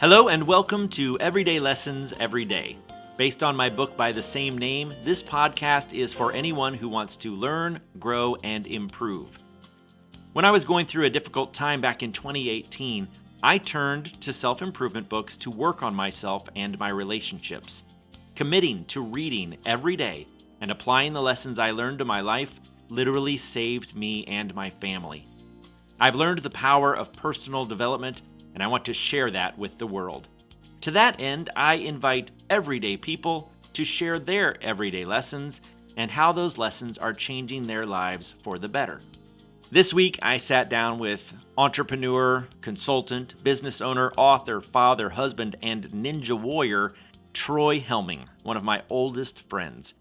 Hello and welcome to Everyday Lessons Every Day. Based on my book by the same name, this podcast is for anyone who wants to learn, grow, and improve. When I was going through a difficult time back in 2018, I turned to self-improvement books to work on myself and my relationships. Committing to reading every day and applying the lessons I learned to my life literally saved me and my family. I've learned the power of personal development, and I want to share that with the world. To that end, I invite everyday people to share their everyday lessons and how those lessons are changing their lives for the better. This week, I sat down with entrepreneur, consultant, business owner, author, father, husband, and ninja warrior, Troy Helming, one of my oldest friends.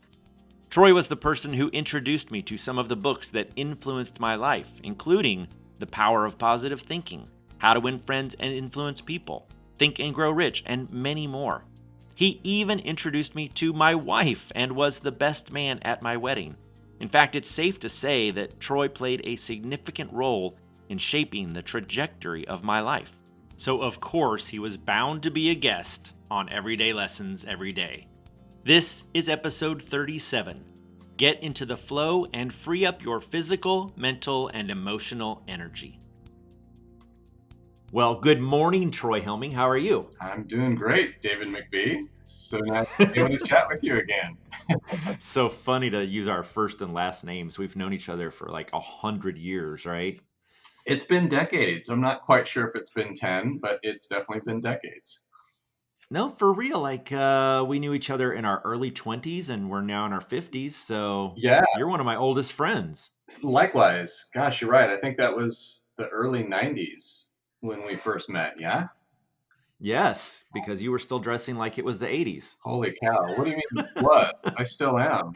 Troy was the person who introduced me to some of the books that influenced my life, including The Power of Positive Thinking, How to Win Friends and Influence People, Think and Grow Rich, and many more. He even introduced me to my wife and was the best man at my wedding. In fact, it's safe to say that Troy played a significant role in shaping the trajectory of my life. So of course, he was bound to be a guest on Everyday Lessons Every Day. This is episode 37. Get into the flow and free up your physical, mental, and emotional energy. Well, good morning, Troy Helming. How are you? I'm doing great, David McBee. It's so nice to be able to chat with you again. So funny to use our first and last names. We've known each other for like 100 years, right? It's been decades. I'm not quite sure if it's been 10, but it's definitely been decades. No, for real. We knew each other in our early 20s and we're now in our 50s. So Yeah, you're one of my oldest friends. likewise. Gosh, you're right. I think that was the early 90s when we first met, yeah? Yes, because you were still dressing like it was the 80s. Holy cow. What do you mean was? I still am.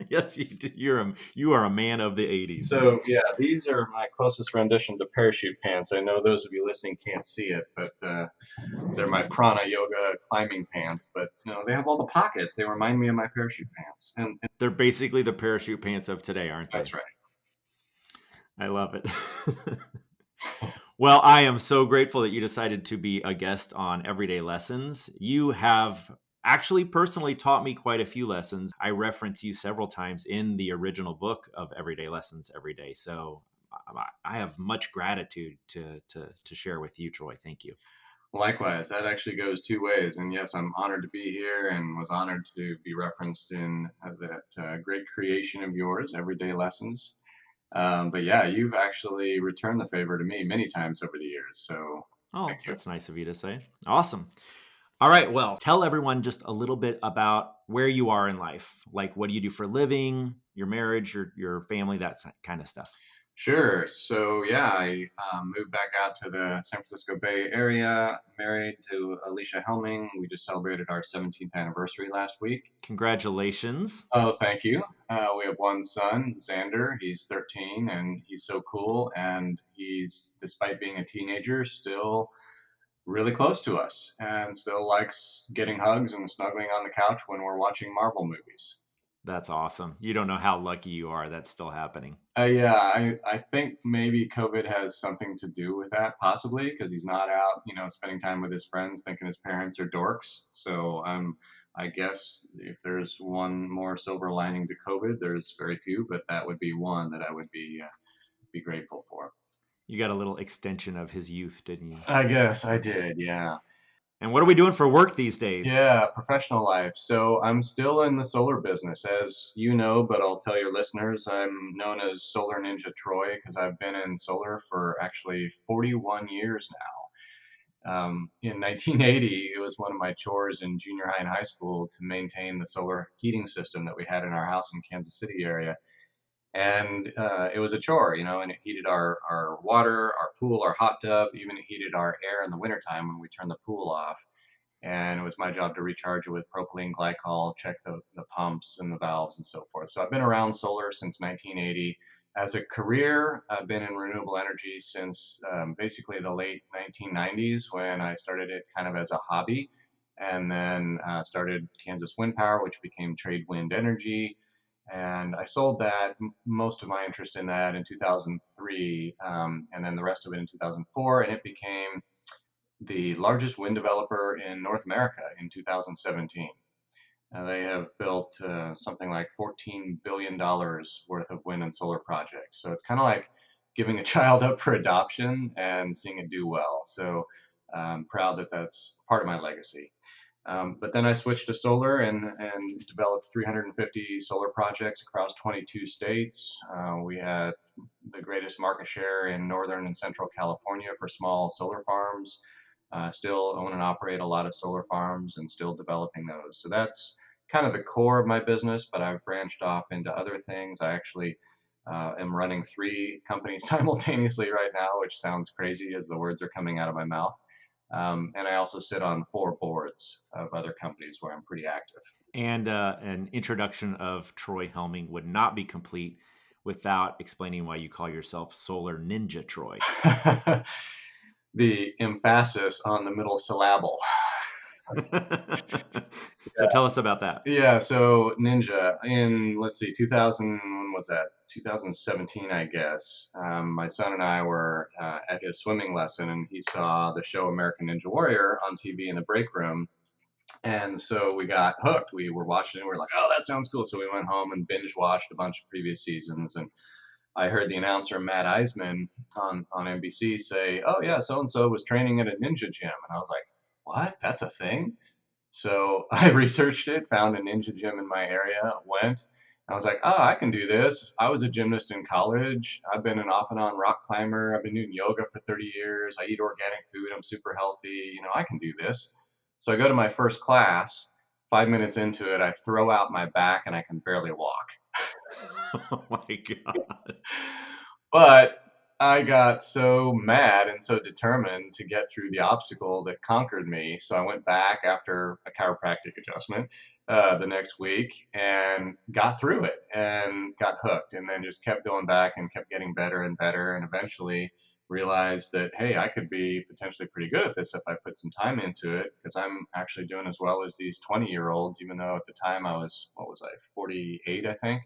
Yes, you are a man of the 80s. So, yeah, these are my closest rendition to parachute pants. I know those of you listening can't see it, but they're my prana yoga climbing pants. But, they have all the pockets. They remind me of my parachute pants. And They're basically the parachute pants of today, aren't they? that's right. I love it. Well, I am so grateful that you decided to be a guest on Everyday Lessons. You have actually personally taught me quite a few lessons. I reference you several times in the original book of Everyday Lessons Every Day. So I have much gratitude to share with you, Troy. Thank you. Likewise, that actually goes two ways. And yes, I'm honored to be here and was honored to be referenced in that great creation of yours, Everyday Lessons. But yeah, you've actually returned the favor to me many times over the years. So Oh, thank you. that's nice of you to say. Awesome. All right. Well, tell everyone just a little bit about where you are in life. Like, what do you do for a living, your marriage, your family, that kind of stuff. Sure. So yeah, I moved back out to the San Francisco Bay Area, married to Alicia Helming. We just celebrated our 17th anniversary last week. Congratulations. Oh, thank you. We have one son, Xander. He's 13 and he's so cool. And he's, despite being a teenager, still really close to us and still likes getting hugs and snuggling on the couch when we're watching Marvel movies. That's awesome. You don't know how lucky you are that's still happening. Yeah, I think maybe COVID has something to do with that, possibly, because he's not out, spending time with his friends, thinking his parents are dorks. So I guess if there's one more silver lining to COVID, there's very few, but that would be one that I would be grateful for. You got a little extension of his youth, didn't you? I guess I did, yeah. And what are we doing for work these days? Yeah, professional life. So I'm still in the solar business, as you know, but I'll tell your listeners, I'm known as Solar Ninja Troy because I've been in solar for actually 41 years now. In 1980, it was one of my chores in junior high and high school to maintain the solar heating system that we had in our house in Kansas City area. And it was a chore, and it heated our water, our pool, our hot tub, even it heated our air in the wintertime when we turned the pool off. And it was my job to recharge it with propylene glycol, check the pumps and the valves and so forth. So I've been around solar since 1980. As a career, I've been in renewable energy since basically the late 1990s when I started it kind of as a hobby, and then started Kansas Wind Power, which became Trade Wind Energy. And I sold that, most of my interest in that in 2003, and then the rest of it in 2004, and it became the largest wind developer in North America in 2017. They have built something like $14 billion worth of wind and solar projects. So it's kind of like giving a child up for adoption and seeing it do well. So I'm proud that that's part of my legacy. But then I switched to solar and developed 350 solar projects across 22 states. We had the greatest market share in Northern and Central California for small solar farms. Still own and operate a lot of solar farms and still developing those. So that's kind of the core of my business, but I've branched off into other things. I actually am running three companies simultaneously right now, which sounds crazy as the words are coming out of my mouth. And I also sit on four boards of other companies where I'm pretty active. And an introduction of Troy Helming would not be complete without explaining why you call yourself Solar Ninja Troy. The emphasis on the middle syllable. So tell us about that. Yeah, so Ninja in, let's see, 2000, when was that? 2017, I guess. My son and I were at his swimming lesson, and he saw the show American Ninja Warrior on TV in the break room. And so we got hooked. We were watching it. We were like, oh, that sounds cool. So we went home and binge watched a bunch of previous seasons. And I heard the announcer, Matt Eisman, on NBC say, oh, yeah, so and so was training at a ninja gym. And I was like, what? That's a thing? So I researched it, found a ninja gym in my area, went. I was like, oh, I can do this. I was a gymnast in college. I've been an off and on rock climber. I've been doing yoga for 30 years. I eat organic food. I'm super healthy. I can do this. So I go to my first class. 5 minutes into it, I throw out my back and I can barely walk. Oh my God. But I got so mad and so determined to get through the obstacle that conquered me. So I went back after a chiropractic adjustment the next week and got through it and got hooked and then just kept going back and kept getting better and better and eventually realized that, hey, I could be potentially pretty good at this if I put some time into it because I'm actually doing as well as these 20-year-olds, even though at the time I was, what was I, 48, I think.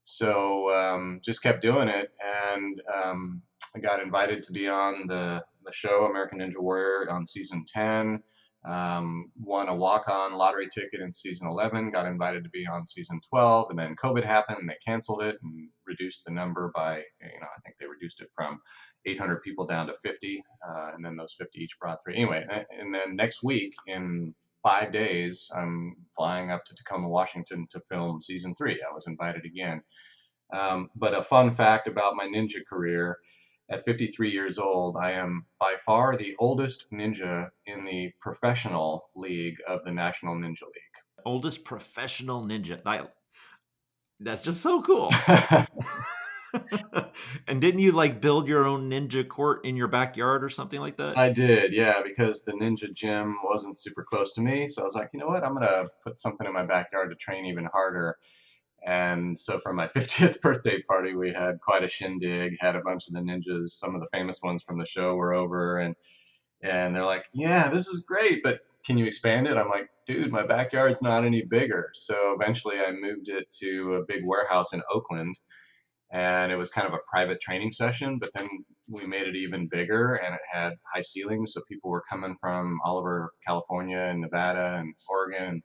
So just kept doing it, and I got invited to be on the show American Ninja Warrior on season 10. Won a walk-on lottery ticket in season 11. Got invited to be on season 12, and then COVID happened, and they canceled it and reduced the number by, I think they reduced it from 800 people down to 50, and then those 50 each brought three. Anyway, and then next week in 5 days, I'm flying up to Tacoma, Washington to film season three. I was invited again. But a fun fact about my ninja career, at 53 years old, I am by far the oldest ninja in the professional league of the National Ninja Oldest professional ninja. That's just so cool. League. And didn't you like build your own ninja court in your backyard or something like that? I did, yeah, because the ninja gym wasn't super close to me. So I was like, you know what? I'm going to put something in my backyard to train even harder. And so for my 50th birthday party, we had quite a shindig, had a bunch of the ninjas, some of the famous ones from the show were over, and they're like, "Yeah, this is great, but can you expand it?" I'm like, "Dude, my backyard's not any bigger." So eventually I moved it to a big warehouse in Oakland, and it was kind of a private training session, but then we made it even bigger and it had high ceilings, so people were coming from all over California and Nevada and Oregon.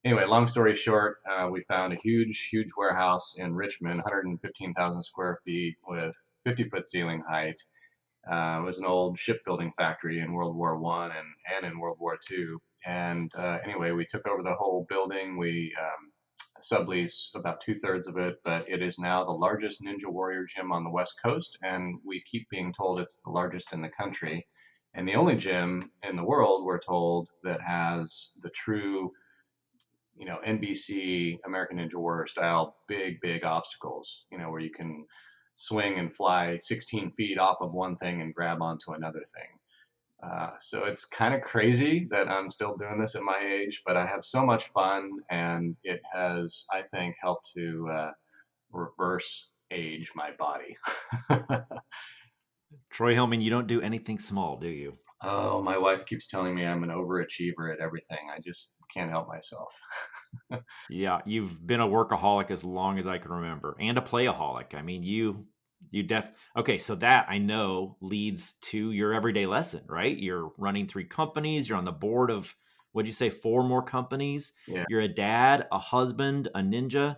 Anyway, long story short, we found a huge warehouse in Richmond, 115,000 square feet with 50-foot ceiling height. It was an old shipbuilding factory in World War One and in World War Two. And anyway, we took over the whole building. We sublease about two-thirds of it, but it is now the largest Ninja Warrior gym on the West Coast, and we keep being told it's the largest in the country. And the only gym in the world, we're told, that has the true NBC American Ninja Warrior style big obstacles, where you can swing and fly 16 feet off of one thing and grab onto another thing. So it's kind of crazy that I'm still doing this at my age, but I have so much fun, and it has, I think, helped to reverse age my body. Troy Hillman, you don't do anything small, do you? Oh, my wife keeps telling me I'm an overachiever at everything. I just can't help myself. Yeah, you've been a workaholic as long as I can remember, and a playaholic. I mean, you Okay, so that I know leads to your everyday lesson, right? You're running 3 companies, you're on the board of, what'd you say, 4 more companies? Yeah. You're a dad, a husband, a ninja.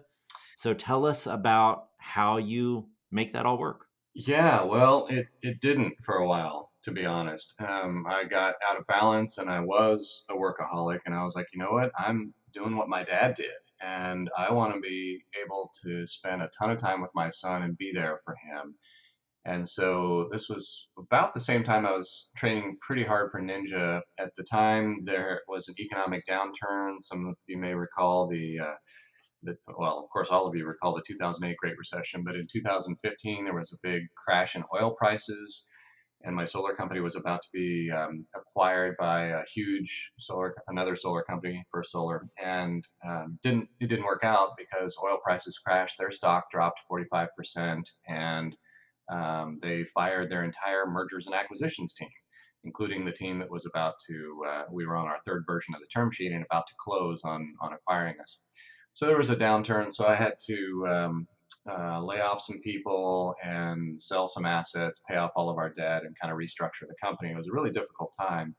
So tell us about how you make that all work. Yeah, well, it didn't for a while, to be honest. I got out of balance and I was a workaholic, and I was like, you know what? I'm doing what my dad did, and I want to be able to spend a ton of time with my son and be there for him. And so this was about the same time I was training pretty hard for Ninja. At the time, there was an economic downturn. Some of you may recall well, of course, all of you recall the 2008 Great Recession, but in 2015, there was a big crash in oil prices, and my solar company was about to be acquired by a huge another solar company, First Solar, and it didn't work out because oil prices crashed. Their stock dropped 45%, and they fired their entire mergers and acquisitions team, including the team that was about to. We were on our third version of the term sheet and about to close on acquiring us. So there was a downturn, so I had to lay off some people and sell some assets, pay off all of our debt, and kind of restructure the company. It was a really difficult time,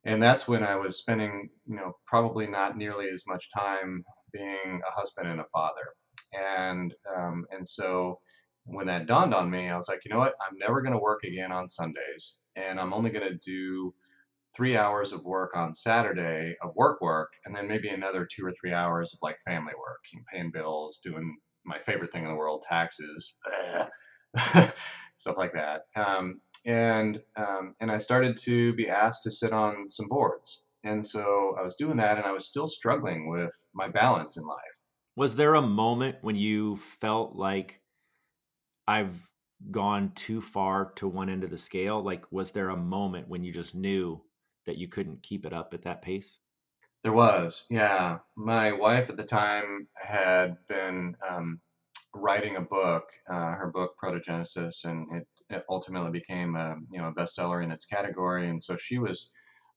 and that's when I was spending, probably not nearly as much time being a husband and a father. And so when that dawned on me, I was like, you know what? I'm never going to work again on Sundays, and I'm only going to do 3 hours of work on Saturday of work, and then maybe another 2 or 3 hours of like family work, paying bills, doing my favorite thing in the world, taxes, stuff like that. And I started to be asked to sit on some boards, and so I was doing that, and I was still struggling with my balance in life. Was there a moment when you felt like I've gone too far to one end of the scale? Like, was there a moment when you just knew that you couldn't keep it up at that pace? There was, yeah. My wife at the time had been writing a book, her book Protogenesis, and it ultimately became a bestseller in its category. And so she was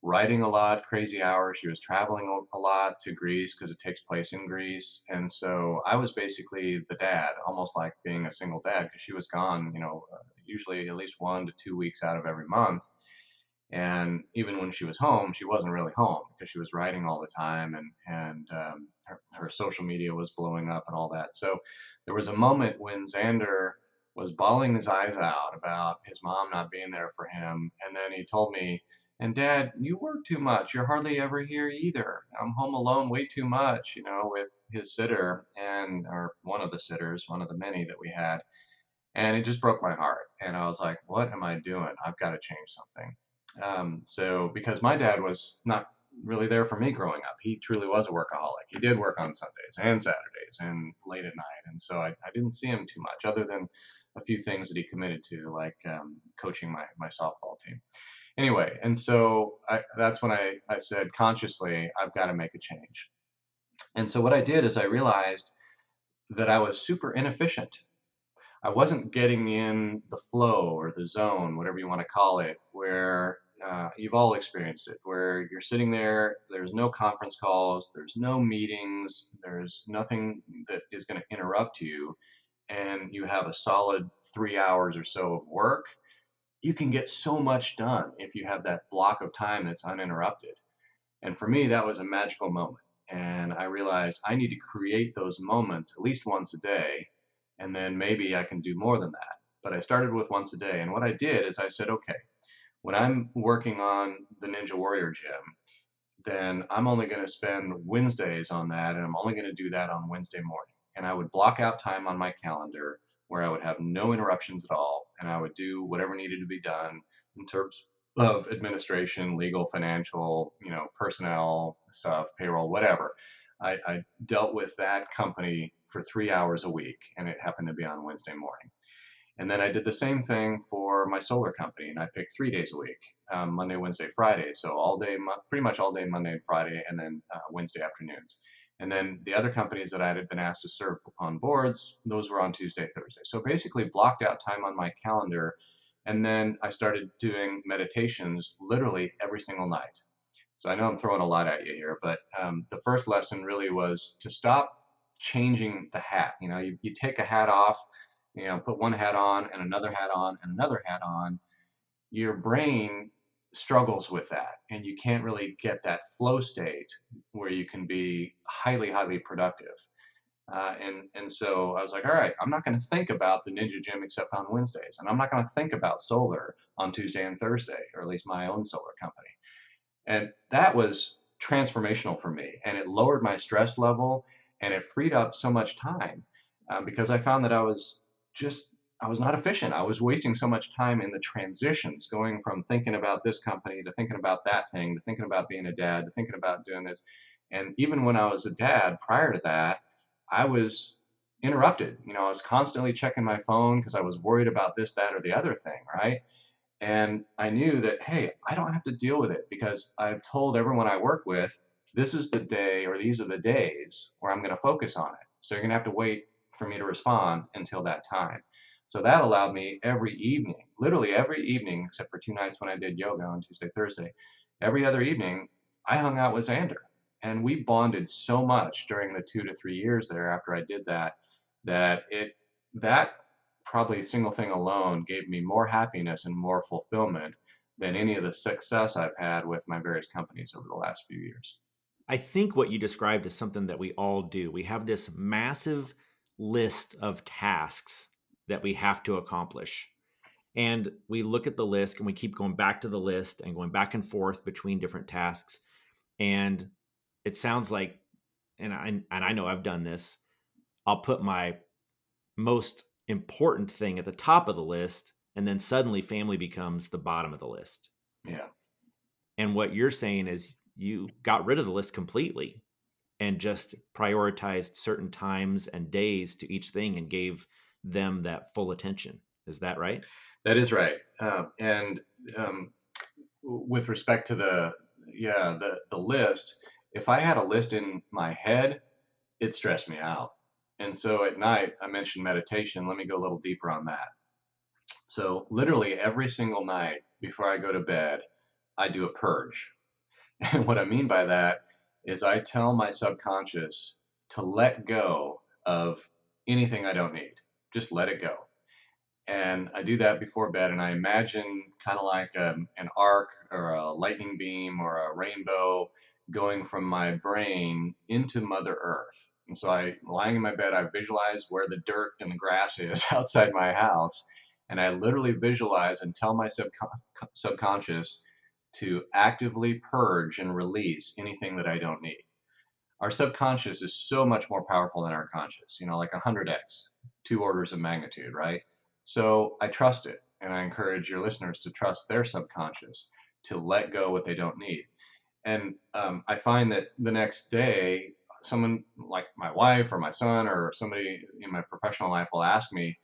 writing a lot, crazy hours. She was traveling a lot to Greece because it takes place in Greece. And so I was basically the dad, almost like being a single dad, because she was gone, usually at least 1 to 2 weeks out of every month. And even when she was home, she wasn't really home because she was writing all the time, and her social media was blowing up and all that. So there was a moment when Xander was bawling his eyes out about his mom not being there for him, and then he told me, "And Dad, you work too much. You're hardly ever here either. I'm home alone way too much, with his sitter and or one of the sitters, one of the many that we had." And it just broke my heart. And I was like, what am I doing? I've got to change something. So, because my dad was not really there for me growing up, he truly was a workaholic. He did work on Sundays and Saturdays and late at night. And so I didn't see him too much other than a few things that he committed to, like coaching my softball team. Anyway, and so that's when I said consciously, I've got to make a change. And so what I did is I realized that I was super inefficient. I wasn't getting in the flow or the zone, whatever you want to call it, where you've all experienced it, where you're sitting there, there's no conference calls, there's no meetings, there's nothing that is going to interrupt you, and you have a solid 3 hours or so of work. You can get so much done if you have that block of time that's uninterrupted. And for me, that was a magical moment. And I realized I need to create those moments at least once a day. And then maybe I can do more than that. But I started with once a day. And what I did is I said, okay, when I'm working on the Ninja Warrior Gym, then I'm only going to spend Wednesdays on that, and I'm only going to do that on Wednesday morning. And I would block out time on my calendar where I would have no interruptions at all, and I would do whatever needed to be done in terms of administration, legal, financial, personnel stuff, payroll, whatever. I dealt with that company for 3 hours a week, and it happened to be on Wednesday morning. And then I did the same thing for my solar company, and I picked 3 days a week, Monday, Wednesday, Friday. So all day, pretty much all day Monday and Friday, and then Wednesday afternoons. And then the other companies that I had been asked to serve on boards, those were on Tuesday, Thursday. So basically blocked out time on my calendar. And then I started doing meditations literally every single night. So I know I'm throwing a lot at you here, but the first lesson really was to stop changing the hat. You take a hat off put one hat on and another hat on and another hat on, your brain struggles with that, and you can't really get that flow state where you can be highly, highly productive. And so I was like, all right, I'm not going to think about the Ninja Gym except on Wednesdays, and I'm not going to think about solar on Tuesday and Thursday, or at least my own solar company. And that was transformational for me. And it lowered my stress level, and it freed up so much time, because I found that I was not efficient. I was wasting so much time in the transitions, going from thinking about this company to thinking about that thing, to thinking about being a dad, to thinking about doing this. And even when I was a dad prior to that, I was interrupted. I was constantly checking my phone because I was worried about this, that, or the other thing, right? And I knew that, hey, I don't have to deal with it because I've told everyone I work with, this is the day or these are the days where I'm going to focus on it. So you're going to have to wait for me to respond until that time. So that allowed me every evening, literally every evening, except for 2 nights when I did yoga on Tuesday, Thursday, every other evening, I hung out with Xander. And we bonded so much during the 2 to 3 years there after I did that, that probably single thing alone gave me more happiness and more fulfillment than any of the success I've had with my various companies over the last few years. I think what you described is something that we all do. We have this massive list of tasks that we have to accomplish. And we look at the list and we keep going back to the list and going back and forth between different tasks. And it sounds like, and I know I've done this, I'll put my most important thing at the top of the list, and then suddenly family becomes the bottom of the list. Yeah. And what you're saying is you got rid of the list completely and just prioritized certain times and days to each thing and gave them that full attention. Is that right? That is right. And with respect to the list, if I had a list in my head, it stressed me out. And so at night, I mentioned meditation. Let me go a little deeper on that. So literally every single night before I go to bed, I do a purge. And what I mean by that is I tell my subconscious to let go of anything I don't need. Just let it go. And I do that before bed, and I imagine kind of like an arc or a lightning beam or a rainbow going from my brain into Mother Earth. And so lying in my bed, I visualize where the dirt and the grass is outside my house, and I literally visualize and tell my subconscious to actively purge and release anything that I don't need. Our subconscious is so much more powerful than our conscious, like 100x, 2 orders of magnitude, right? So I trust it, and I encourage your listeners to trust their subconscious to let go what they don't need. And I find that the next day, someone like my wife or my son or somebody in my professional life will ask me,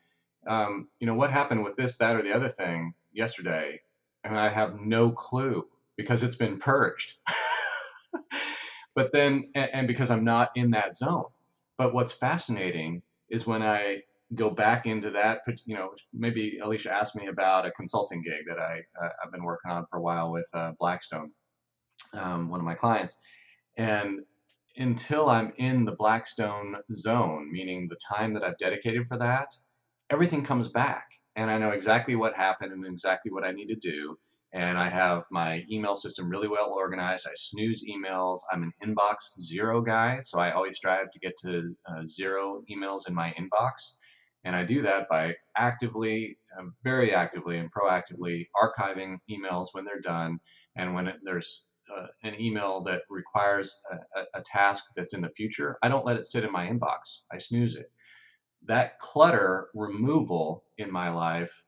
what happened with this, that, or the other thing yesterday? And I have no clue because it's been purged. But then, and because I'm not in that zone. But what's fascinating is when I go back into that, maybe Alicia asked me about a consulting gig that I've been working on for a while with Blackstone, one of my clients. And until I'm in the Blackstone zone, meaning the time that I've dedicated for that, everything comes back. And I know exactly what happened and exactly what I need to do. And I have my email system really well organized. I snooze emails. I'm an inbox zero guy. So I always strive to get to zero emails in my inbox. And I do that by actively, very actively and proactively archiving emails when they're done. And when there's an email that requires a task that's in the future, I don't let it sit in my inbox. I snooze it. That clutter removal in my life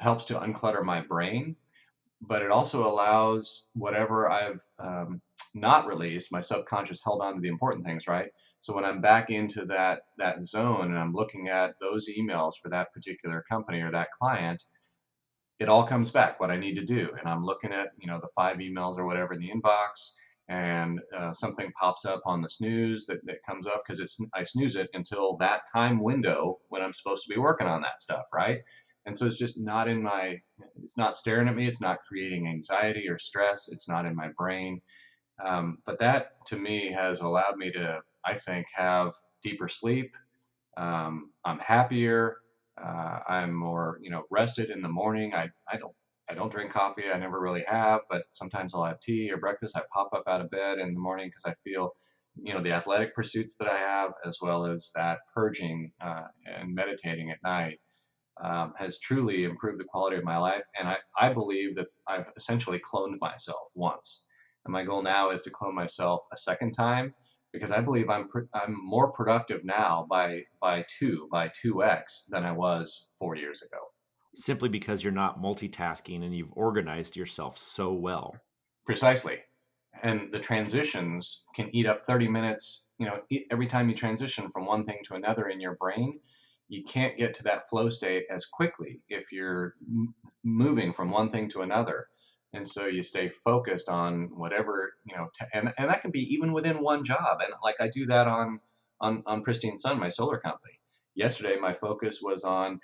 helps to unclutter my brain, but it also allows whatever I've not released, my subconscious held on to the important things, right? So when I'm back into that zone and I'm looking at those emails for that particular company or that client, it all comes back what I need to do. And I'm looking at, the 5 emails or whatever in the inbox, and something pops up on the snooze that comes up because I snooze it until that time window when I'm supposed to be working on that stuff, right? And so it's just not it's not staring at me. It's not creating anxiety or stress. It's not in my brain. But that to me has allowed me to, I think, have deeper sleep. I'm happier. I'm more, rested in the morning. I don't drink coffee. I never really have, but sometimes I'll have tea or breakfast. I pop up out of bed in the morning because I feel, the athletic pursuits that I have, as well as that purging and meditating at night, has truly improved the quality of my life. And I believe that I've essentially cloned myself once. And my goal now is to clone myself a second time because I believe I'm more productive now by 2x than I was 4 years ago. Simply because you're not multitasking and you've organized yourself so well. Precisely. And the transitions can eat up 30 minutes. Every time you transition from one thing to another in your brain, you can't get to that flow state as quickly if you're moving from one thing to another. And so you stay focused on whatever, and that can be even within one job. And like I do that on Pristine Sun, my solar company. Yesterday, my focus was on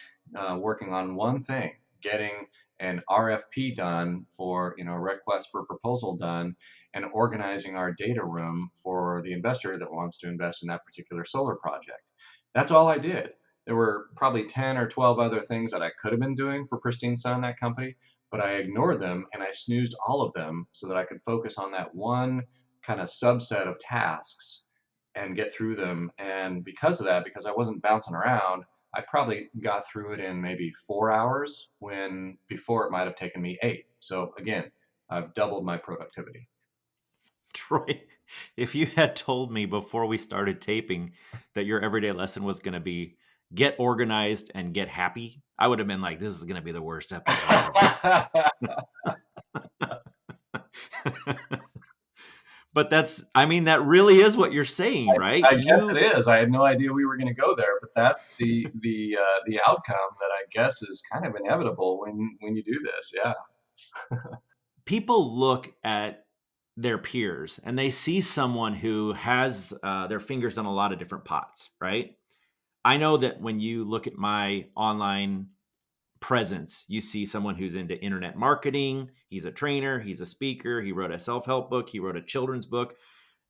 working on one thing, getting an RFP done for, a request for proposal done, and organizing our data room for the investor that wants to invest in that particular solar project. That's all I did. There were probably 10 or 12 other things that I could have been doing for Pristine Sun, that company, but I ignored them and I snoozed all of them so that I could focus on that one kind of subset of tasks and get through them. And because of that, because I wasn't bouncing around, I probably got through it in maybe 4 hours when before it might have taken me 8. So again, I've doubled my productivity. Troy, if you had told me before we started taping that your everyday lesson was going to be get organized and get happy, I would have been like, this is going to be the worst episode ever. But I mean, that really is what you're saying, right? I guess it is. I had no idea we were going to go there, but that's the outcome that I guess is kind of inevitable when you do this. Yeah. People look at their peers and they see someone who has their fingers in a lot of different pots, right? I know that when you look at my online presence, you see someone who's into internet marketing. He's a trainer, he's a speaker, he wrote a self help book, he wrote a children's book.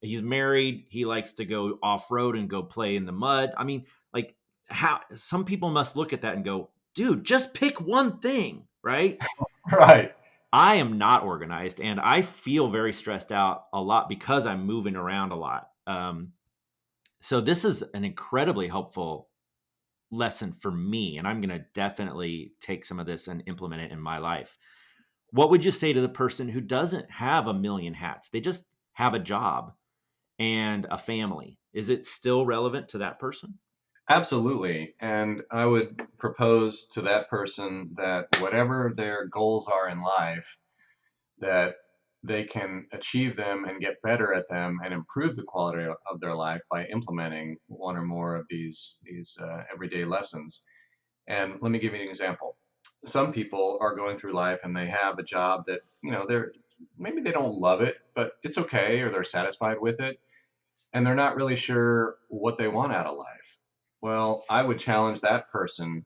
He's married, he likes to go off road and go play in the mud. I mean, like, how some people must look at that and go, dude, just pick one thing, right? Right. I am not organized and I feel very stressed out a lot because I'm moving around a lot. So this is an incredibly helpful lesson for me, and I'm going to definitely take some of this and implement it in my life. What would you say to the person who doesn't have a million hats? They just have a job and a family. Is it still relevant to that person? Absolutely. And I would propose to that person that whatever their goals are in life, that they can achieve them and get better at them and improve the quality of their life by implementing one or more of these everyday lessons. And let me give you an example. Some people are going through life and they have a job that, they're maybe they don't love it, but it's okay, or they're satisfied with it, and they're not really sure what they want out of life. Well, I would challenge that person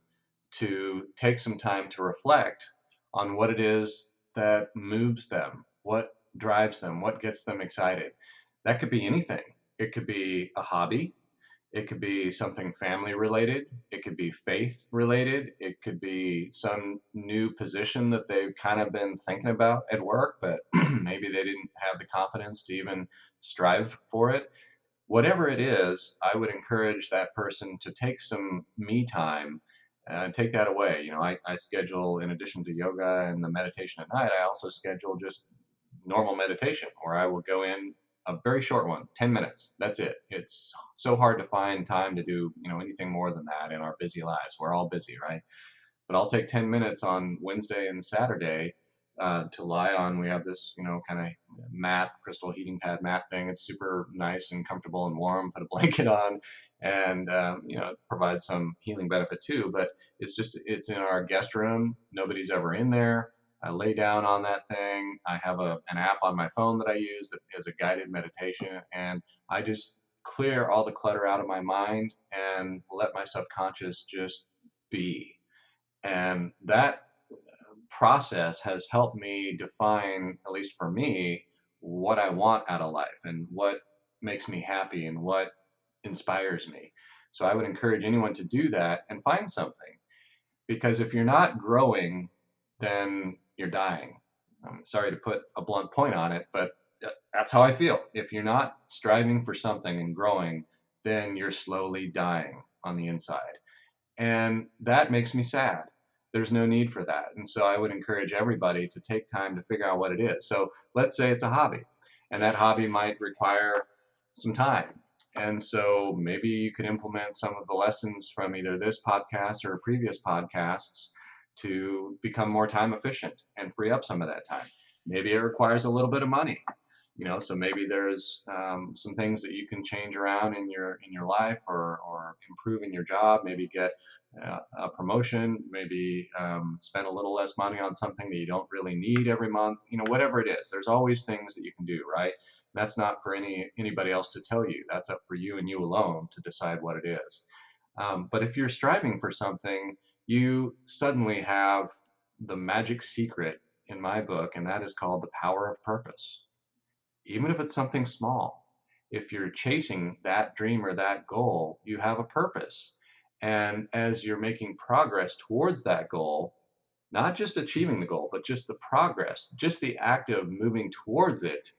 to take some time to reflect on what it is that moves them, what drives them, what gets them excited. That could be anything. It could be a hobby, it could be something family related. It could be faith related. It could be some new position that they've kind of been thinking about at work, but maybe they didn't have the confidence to even strive for it. Whatever it is, I would encourage that person to take some me time and take that away. I schedule, in addition to yoga and the meditation at night, I also schedule just normal meditation where I will go in a very short one, 10 minutes. That's it. It's so hard to find time to do, anything more than that in our busy lives. We're all busy, right? But I'll take 10 minutes on Wednesday and Saturday to lie on. We have this, kind of mat, crystal heating pad mat thing. It's super nice and comfortable and warm. Put a blanket on, and it provides some healing benefit too. But it's in our guest room. Nobody's ever in there. I lay down on that thing. I have an app on my phone that I use that is a guided meditation, and I just clear all the clutter out of my mind and let my subconscious just be. And that process has helped me define, at least for me, what I want out of life and what makes me happy and what inspires me. So I would encourage anyone to do that and find something. Because if you're not growing, then you're dying. I'm sorry to put a blunt point on it, but that's how I feel. If you're not striving for something and growing, then you're slowly dying on the inside. And that makes me sad. There's no need for that. And so I would encourage everybody to take time to figure out what it is. So let's say it's a hobby, and that hobby might require some time. And so maybe you could implement some of the lessons from either this podcast or previous podcasts to become more time efficient and free up some of that time. Maybe it requires a little bit of money, so maybe there's some things that you can change around in your life, or improve in your job. Maybe get a promotion. Maybe spend a little less money on something that you don't really need every month. Whatever it is, there's always things that you can do, right? That's not for anybody else to tell you. That's up for you and you alone to decide what it is. But if you're striving for something, you suddenly have the magic secret in my book, and that is called the power of purpose. Even if it's something small, if you're chasing that dream or that goal, you have a purpose. And as you're making progress towards that goal, not just achieving the goal, but just the progress, just the act of moving towards it,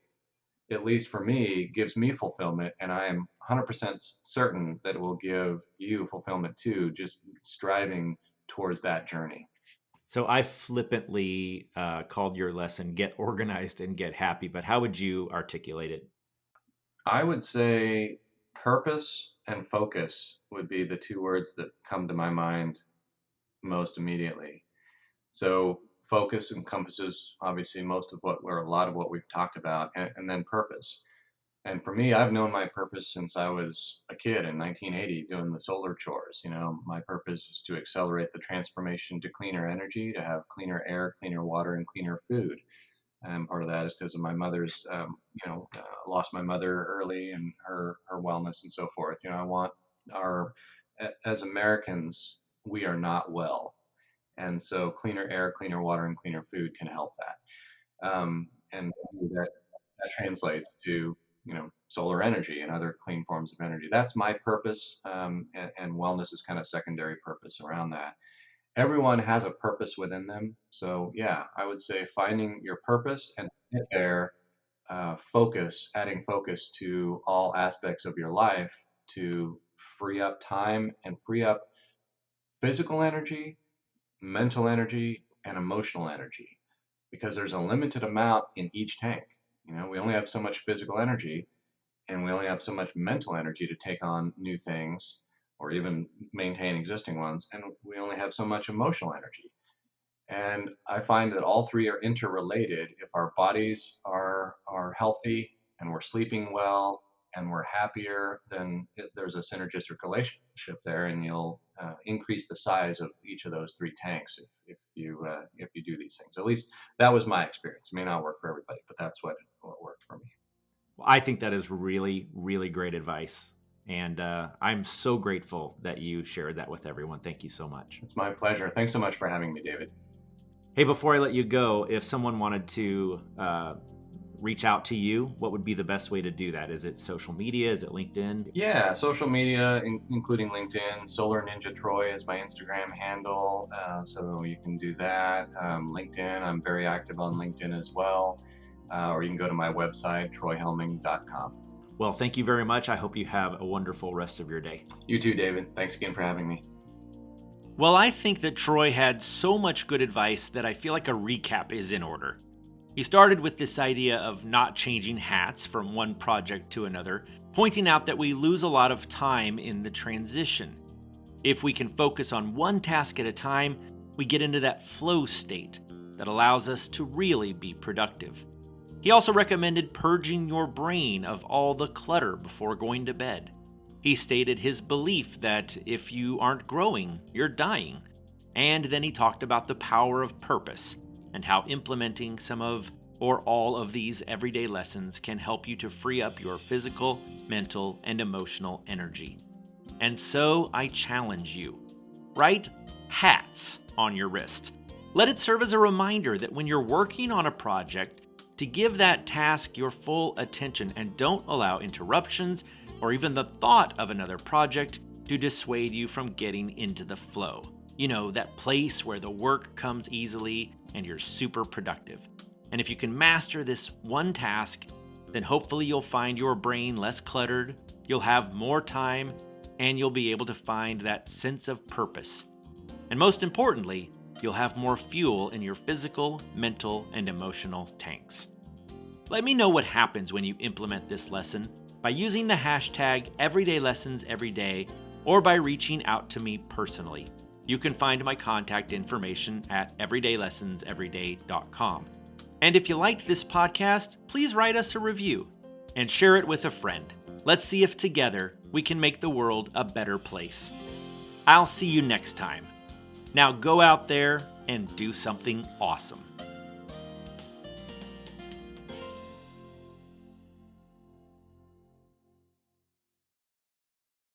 at least for me, gives me fulfillment. And I am 100% certain that it will give you fulfillment too, just striving towards that journey. So I flippantly called your lesson "Get Organized and Get Happy," but how would you articulate it? I would say purpose and focus would be the two words that come to my mind most immediately. So focus encompasses obviously a lot of what we've talked about, and then purpose. And for me, I've known my purpose since I was a kid in 1980 doing the solar chores. My purpose is to accelerate the transformation to cleaner energy, to have cleaner air, cleaner water, and cleaner food. And part of that is because of my mother's, lost my mother early, and her wellness and so forth. I want our, as Americans, we are not well. And so cleaner air, cleaner water, and cleaner food can help that. And that translates to, solar energy and other clean forms of energy. That's my purpose. And wellness is kind of secondary purpose around that. Everyone has a purpose within them. So yeah, I would say finding your purpose and get there, adding focus to all aspects of your life to free up time and free up physical energy, mental energy, and emotional energy, because there's a limited amount in each tank. We only have so much physical energy, and we only have so much mental energy to take on new things or even maintain existing ones, and we only have so much emotional energy. And I find that all three are interrelated. If our bodies are healthy and we're sleeping well and we're happier, then there's a synergistic relationship there, and you'll increase the size of each of those three tanks if you do these things. At least that was my experience. It may not work for everybody, but that's what worked for me. Well, I think that is really, really great advice. And I'm so grateful that you shared that with everyone. Thank you so much. It's my pleasure. Thanks so much for having me, David. Hey, before I let you go, if someone wanted to reach out to you, what would be the best way to do that? Is it social media? Is it LinkedIn? Yeah, social media, including LinkedIn. Solar Ninja Troy is my Instagram handle, so you can do that. LinkedIn, I'm very active on LinkedIn as well. Or you can go to my website, troyhelming.com. Well, thank you very much. I hope you have a wonderful rest of your day. You too, David. Thanks again for having me. Well, I think that Troy had so much good advice that I feel like a recap is in order. He started with this idea of not changing hats from one project to another, pointing out that we lose a lot of time in the transition. If we can focus on one task at a time, we get into that flow state that allows us to really be productive. He also recommended purging your brain of all the clutter before going to bed. He stated his belief that if you aren't growing, you're dying. And then he talked about the power of purpose and how implementing some of or all of these everyday lessons can help you to free up your physical, mental, and emotional energy. And so I challenge you. Write hats on your wrist. Let it serve as a reminder that when you're working on a project, to give that task your full attention and don't allow interruptions or even the thought of another project to dissuade you from getting into the flow. You know, that place where the work comes easily and you're super productive. And if you can master this one task, then hopefully you'll find your brain less cluttered, you'll have more time, and you'll be able to find that sense of purpose. And most importantly, you'll have more fuel in your physical, mental, and emotional tanks. Let me know what happens when you implement this lesson by using the hashtag #EverydayLessonsEveryday or by reaching out to me personally. You can find my contact information at everydaylessonseveryday.com. And if you liked this podcast, please write us a review and share it with a friend. Let's see if together we can make the world a better place. I'll see you next time. Now go out there and do something awesome.